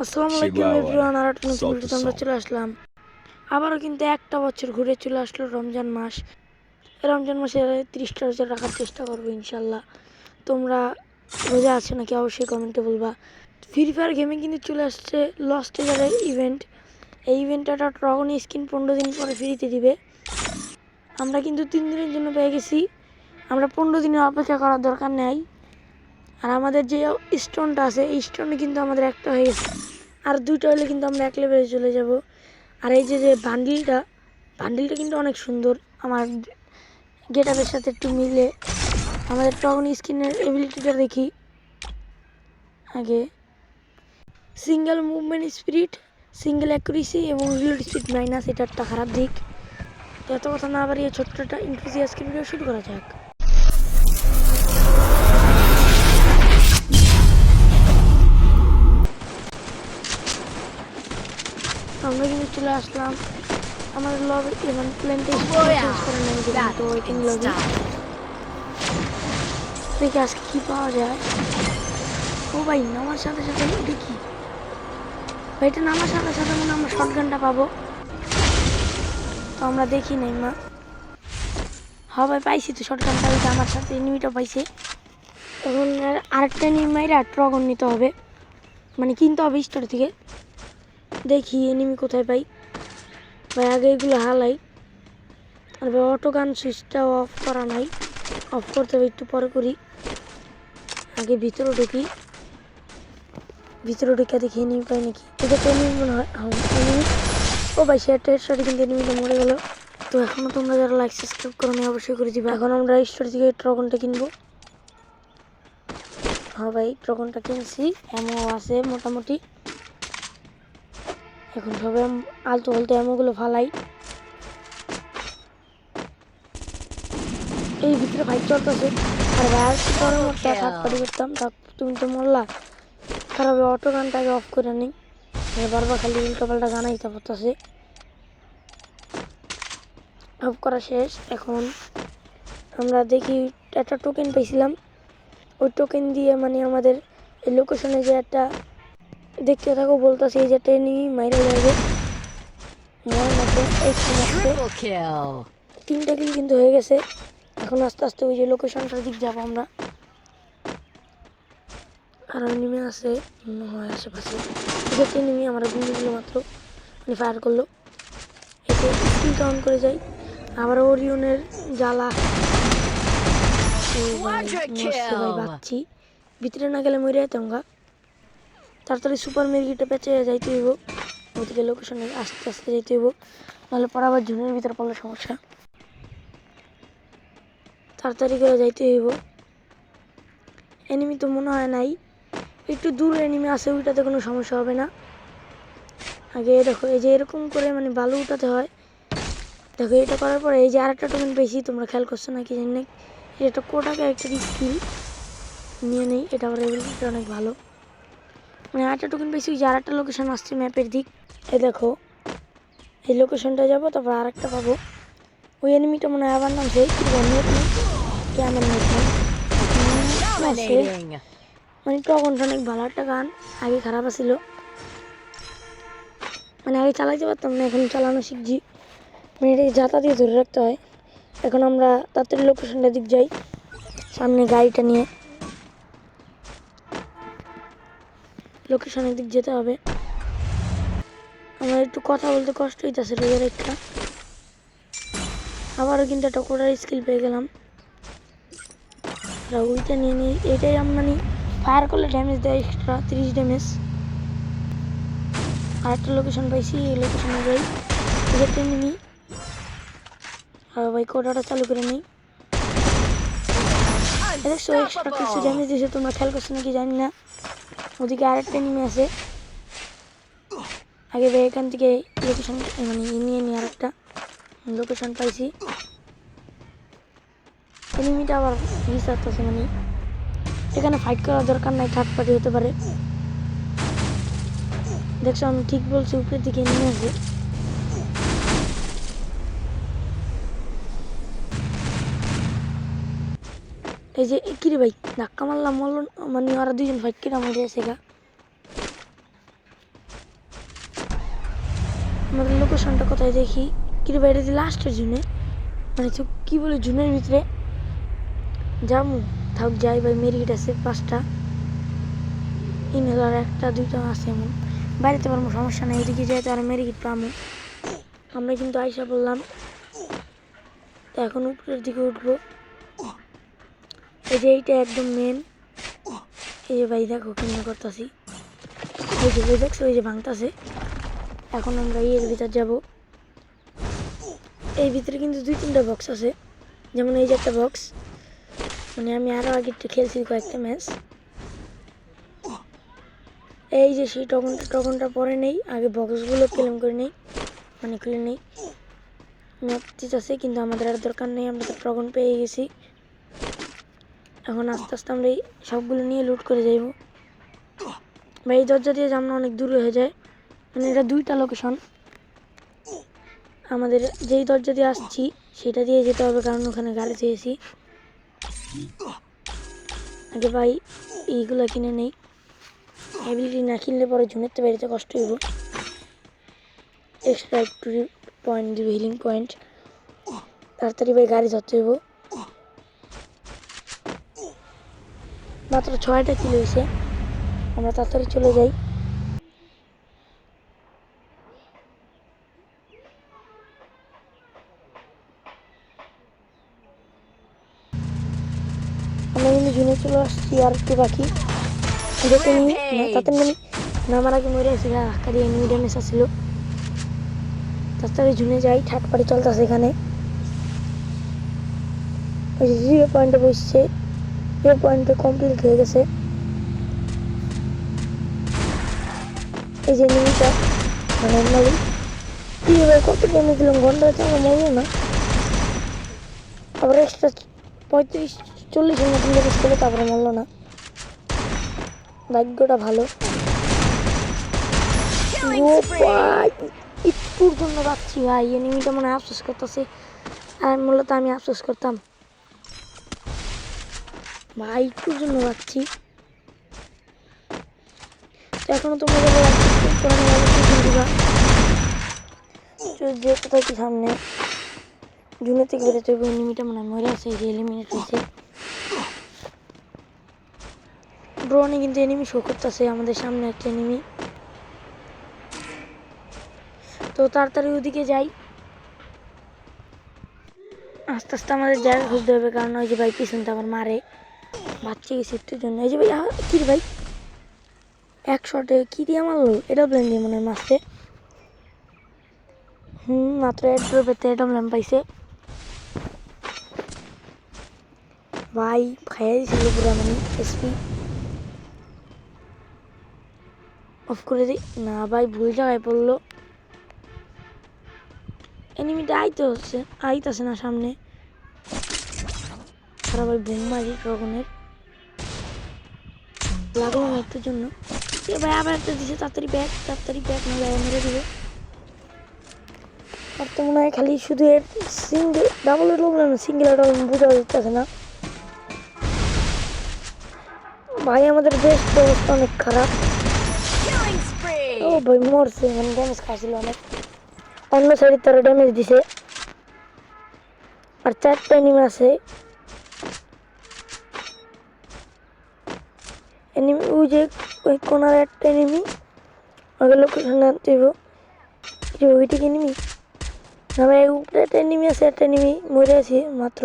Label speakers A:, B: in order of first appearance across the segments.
A: আসসালামু আলাইকুম এভরিওয়ান, আর একটা নতুন ভিডিওতে আমরা চলে আসলাম। আবারও কিন্তু একটা বছর ঘুরে চলে আসলো রমজান মাস। রমজান মাসে 30টা রোজা রাখার চেষ্টা করবো ইনশাল্লাহ। তোমরা রোজা আছে নাকি অবশ্যই কমেন্টে বলবা। ফ্রি ফায়ার গেমে কিন্তু চলে আসছে লস্ট ট্রেজারের ইভেন্ট। এই ইভেন্টটা ড্রাগন স্কিন 15 দিন পরে ফ্রিতে দিবে। আমরা কিন্তু 3 দিনের জন্য পেয়ে গেছি। আমরা 15 দিনের অপেক্ষা করার দরকার নেই। আর আমাদের যে স্টোনটা আছে এই স্টোনে কিন্তু আমাদের একটা হয়ে গেছে, আর 2টা হলে কিন্তু আমরা 1 লেভেলে চলে যাব। আর এই যে বান্ডিলটা কিন্তু অনেক সুন্দর, আমার গেটআপের সাথে একটু মিলে। আমাদের ড্রাগন স্কিনের এবিলিটিটা দেখি আগে। Single movement speed, single accuracy এবং রিলোড স্পিড মাইনাস, এটা একটা খারাপ দিক। এত কথা না বাড়িয়ে ছোট্ট একটা ইনক্লুসিভ স্ক্রিন ভিডিও শুরু করা যাক। আমরা কিন্তু চলে আসলাম আমাদের লবি, এবং প্ল্যানটা চেঞ্জ করে নেই তো ওয়েটিং লবি। দেখি আজকে কি পাওয়া যায়। ও ভাই, নামার সাথে সাথে দেখি ভাই, এটা নামার সাথে সাথে মনে আমরা শটগানটা পাবো। তো আমরা দেখি নাই মা। হ্যাঁ ভাই, পাইছি তো শটগানটা। ওইটা আমার সাথে এনিমিটা পাইছে। এখন আরেকটা এনিমি মাইরা ড্রাগন নিতে হবে, মানে কিনতে হবে স্টোর থেকে। দেখি এনিমি কোথায় পাই ভাই। আগে এগুলো হালাই। আর ভাই অটো গান সুইচটা অফ করা নাই, অফ করতে হবে, একটু পরে করি। আগে ভিতরে ঢুকি, ভিতরে ঢুকে দেখি এনিমি পাই নাকি। এটা তো এনিমি মনে হয়। এনিমি। ও ভাই, সেটা হেডশটে কিন্তু এনিমিটা মরে গেল। তো এখনও তোমরা যারা লাইক সাবস্ক্রাইব করো নি অবশ্যই করে দিবে। এখন আমরা স্টোর থেকে ড্রাগনটা কিনবো। হ্যাঁ ভাই, ড্রাগনটা কিনছি, এমও আছে মোটামুটি। এখন সবাই আলতো আলতো এমোগুলো ফালাই। এই ভিতরে ফাইট চলতেছে। আর ভাই পরে মরতে হাত পাড়ি করতাম, তুমি তো মরলা। খারাপ অটো গানটাকে অফ করে নিই, বারবার খালি উল্টো পাল্টা গান আইতে পড়তেছে। অফ করা শেষ। এখন আমরা দেখি একটা টোকেন পেয়েছিলাম। ওই টোকেন দিয়ে মানে আমাদের এই লোকেশনে যে একটা দেখতে থাকো বলতেছে, এই যে একটা এনিমি মাইরে যাবে মরার মতো। এই 3টা কিল কিন্তু হয়ে গেছে। এখন আস্তে আস্তে ওই যে লোকেশনটার দিক যাবো আমরা। আর এনিমি আছে মনে হয় আশেপাশে। একটা এনিমি আমরা গুলি দিল মাত্র, মানে ফায়ার করলো। এতে স্কিলটা অন করে যাই। আবার ওরিয়নের জ্বালা। ভাই বাচ্চি ভিতরে না গেলে মরে যেতাম গা। তাড়াতাড়ি সুপার মেরিগিটা পেঁচে যাইতে হইব, ওদিকে লোকেশনে আস্তে আস্তে যাইতে হইব, নাহলে পরে আবার ঝুনের ভিতরে পড়লে সমস্যা। তাড়াতাড়ি করে যাইতে হইব। এনিমি তো মনে হয় নাই, একটু দূরে এনিমি আছে, ওইটাতে কোনো সমস্যা হবে না। আগে দেখো এই যে এরকম করে মানে বালু উঠাতে হয়। দেখো এটা করার পরে এই যে আরেকটা টোকেন পেয়েছি, তোমরা খেয়াল করছো নাকি জানি না। এটা কোটাকে একটা স্কিল নিয়ে নেই, এটা আবার এবিলিটিটা অনেক ভালো। মানে আরেকটা টোকেন পেয়েছি, ওই যে আরেকটা লোকেশন আসছে ম্যাপের দিক। এই দেখো এই লোকেশনটা যাবো, তারপর আরেকটা পাবো। ওই এনিমিটা মনে হয় আবার নামছে। কেমন মানে টগনটা অনেক ভালো একটা গান। আগে খারাপ ছিল, মানে আগে চালাইতে পারতাম না, এখন চালানো শিখছি। মানে এটাকে যাতা দিয়ে ধরে রাখতে হয়। এখন আমরা তাড়াতাড়ি লোকেশনটা দিক যাই, সামনে গাড়িটা নিয়ে লোকেশনের দিক যেতে হবে। আমার একটু কথা বলতে কষ্ট হইতেছে রোজের একটা। আবারও কিন্তু একটা কোটার স্কিল পেয়ে গেলাম। ওইটা নিয়ে নিই, এটাই মানে ফায়ার করলে ড্যামেজ দেয় এক্সট্রা 30 ড্যামেজ। আর একটা লোকেশন পাইছি, এই লোকেশনে যাই, যেতে নিই। আর ভাই কোটাটা চালু করে নিই। দেখছো এক্সট্রা কিছু ড্যামেজ দিয়েছে, তোমরা খেয়াল করছো নাকি জানি না। ওদিকে আরেকটা এনিমি আছে। আগে ভাই এখান থেকে লোকেশন মানে নিয়ে নিই, আরেকটা লোকেশন পাইছি। এনিমিটা আবার রিসার্চ আছে, মানে এখানে ফাইট করার দরকার নাই, থার্ড পার্টি হতে পারে। দেখছো আমি ঠিক বলছি, উপরের দিকে এনিমি আছে। এই যে কিরে ভাই ধাক্কা মারলাম, মানে ওরা দুজন ফাইট করে মরে আছে গা। আমাদের লোকেশনটা কোথায় দেখি, কিন্তু বাইরে যে লাস্টের জুনে, মানে কি বলে জুনের ভিতরে যাবো। থাক যাই ভাই, মেরিট আছে 5টা, ইনহেলার 1টা 2টা আছে, এমন বাইরেতে পারবো, সমস্যা নেই। এদিকে যাইতে আর মেরিট পাবো। আমরা কিন্তু আইসা বললাম, তো এখন উপরের দিকে উঠবো। এই যে এইটা একদম মেন। এই যে ভাই দেখো কেমন করতেছি, ওই যে ভাই দেখছো, ওই যে ভাঙতাছে। এখন আমরা এর ভিতর যাব। এই ভিতরে কিন্তু 2-3টা বক্স আছে, যেমন এই যে একটা বক্স, মানে আমি আরও আগে খেলছি কয়েকটা ম্যাচ। এই যে সেই টকনটা পরে নেই, আগে বক্সগুলো ক্লেম করে নেই, মানে খুলে নেই। ম্যাপ আছে কিন্তু আমাদের আর দরকার নেই, আমরা তো টকন পেয়ে গেছি। এখন আস্তে আস্তে আমরা এই সবগুলো নিয়ে লুট করে যাইব। বা এই দরজা দিয়ে আমরা অনেক দূরে হয়ে যায়, মানে এটা 2টা লোকেশন। আমাদের যেই দরজা দিয়ে আসছি সেটা দিয়ে যেতে হবে, কারণ ওখানে গাড়ি চেয়েছি। আগে ভাই এইগুলো কিনে নেই, অ্যাবিলিটি না কিনলে পরে ঝুনেতে বেরিতে কষ্ট হইব। এক্সট্রা একটু পয়েন্ট দিব, হিলিং পয়েন্ট। তাড়াতাড়ি ভাই গাড়ি ধরতে হইব। মাত্র 6টা কিল হয়েছে, আমরা তাড়াতাড়ি চলে যাই। আমরা কিন্তু ঝুনে চলে আসছি, আর একটু বাকি। দেখে নিই না, তাতে নামার আগে মরে আসি, হাক্কা দিয়ে এনিমি ড্যামেজ আসছিল। তাড়াতাড়ি ঝুনে যাই, ঠাট পাড়ি চলতেছে এখানে। ওই যে 0 পয়েন্টে বসছে, 0 পয়েন্টে কমপ্লিট হয়ে গেছে। এই যে এনিমিটা নর্মালি এবার কত ড্যামেজ দিলাম, ঘন্টা চালা মরবো না। আবার এক্সট্রা 35-40 মতন ড্যামেজ করলে তারপরে মরলো না, ভাগ্যটা ভালো। একটুর জন্য বাঁচছি ভাই, এনিমিটা মনে হয় আফসোস করতেছে, আর মূলত আমি আফসোস করতাম ভাই, একটুর জন্য বাঁচছি। এখনো তোমরা যেতে থাকি সামনে, জুনের থেকে বেরোতে হবে। এনিমিটা মনে হয় মরে আছে, যে এলিমিনেট হয়েছে। ড্রোনে কিন্তু এনিমি শো করতেছে, আমাদের সামনে একটা এনিমি। তো তাড়াতাড়ি ওদিকে যাই, আস্তে আস্তে আমাদের জায়গা খুঁজতে হবে, কারণ ওই যে ভাই পিছনটা আমার মারে, বাচ্চা গেছে একটুর জন্য। এই যে ভাই কি ভাই 1 শটে কি দিয়ে মারলো, এটা ব্লেন দিয়ে মনে হয় মারছে। মাত্র 1 ড্রপেতে এটা ব্লেন পাইছে ভাই, খাইয়া দিয়েছিল পুরো, মানে এসপি অফ করে দিই না ভাই, ভুল জায়গায় পড়লো। এনিমিটা আইতেছে না সামনে, তারা ভাই বোম মারি ড্রাগনের, লাগলো না একটুর জন্য। ভাই আবার একটা দিছে, তাড়াতাড়ি ব্যাগ না যায় মেরে দিবে। আর তো মনে হয় খালি শুধু এর single double problem, single double বোঝা যাচ্ছে না ভাই। আমাদের বেস্ট অবস্থা অনেক খারাপ। ও ভাই মরছে, মানে ড্যামেজ খাচ্ছিল অনেক, অন্য সাইডে তারা ড্যামেজ দিছে। আর 4টা এনিমি আছে, এনিমি ওই যে ওই কোনার একটা এনিমি, ওই লোকেশন আনতে হইব। ওইটা এনিমি না ভাই, উপরে একটা এনিমি আছে, একটা এনিমি মরে আছে মাত্র।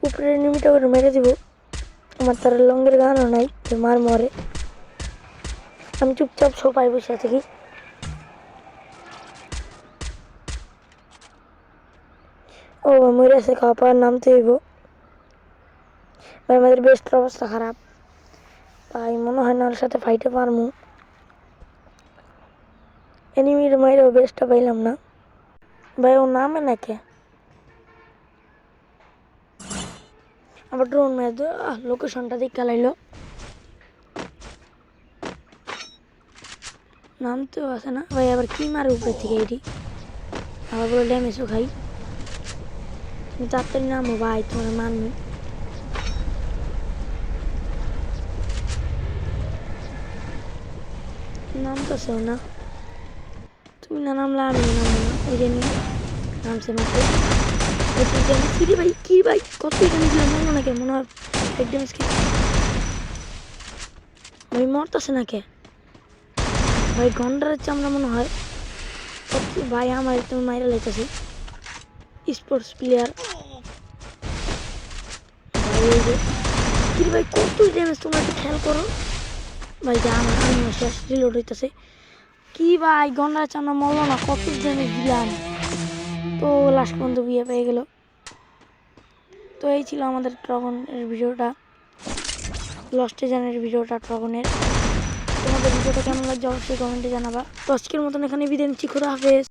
A: উপরের এনিমিটা করে মেরে দিব, আমার তার লঙ্গের গানও নাই, মার মরে। আমি চুপচাপ সোফায় বসে থাকি। ও মরে আছে, খাওয়া পাওয়ার নামতে হইব ভাই। আমাদের বেস্টের অবস্থা খারাপ ভাই, মনে হয় না ওর সাথে ফাইটে পারমু। এনিমির মাইরেও বেস্টটা পাইলাম না ভাই, ও নামে নাকি আবার ড্রোন মেরে লোকেশনটা দেখে লাইলো, নামতেও আসে না ভাই। আবার কি মারে উপরে থেকে এটি, আবার বলে ড্যামেজও খাই। তুমি তাড়াতাড়ি নামো ভাই, তোমার মানবো। নামতেছেও না, তুমি না নামলে আমি নামবো না, ওই যে নিয়ে নামছে মাত্র। কিরে ভাই, কি ভাই, কত ড্যামেজ দিলাম মনে না কে, মনে হয় এক ড্যামেজ কে ভাই মরতেছে না কে ভাই, গন্ডারের চামড়া মনে হয়। ভাই আমার তুমি মাইরা লাইতেছে স্পোর্টস প্লেয়ার ভাই। এই যে কিরে ভাই, কত ড্যামেজ তোমরা একটু খেয়াল করো ভাই, যা আমার শেষ রিলোড হইতেছে। কি ভাই গন্ডারের চামড়া মরলো না, কত ড্যামেজ দিলাম, তো লাস্ট পর্যন্ত বিয়ে পেয়ে গেল। তো এই ছিল আমাদের ড্রাগনের ভিডিওটা, লস্টে জানের ভিডিওটা ড্রাগনের। তোমাদের ভিডিওটা কেমন লাগছে অবশ্যই কমেন্টে জানাবা। তো আজকের মতন এখানে বিদায় নিচ্ছি, খোদা হাফেজ।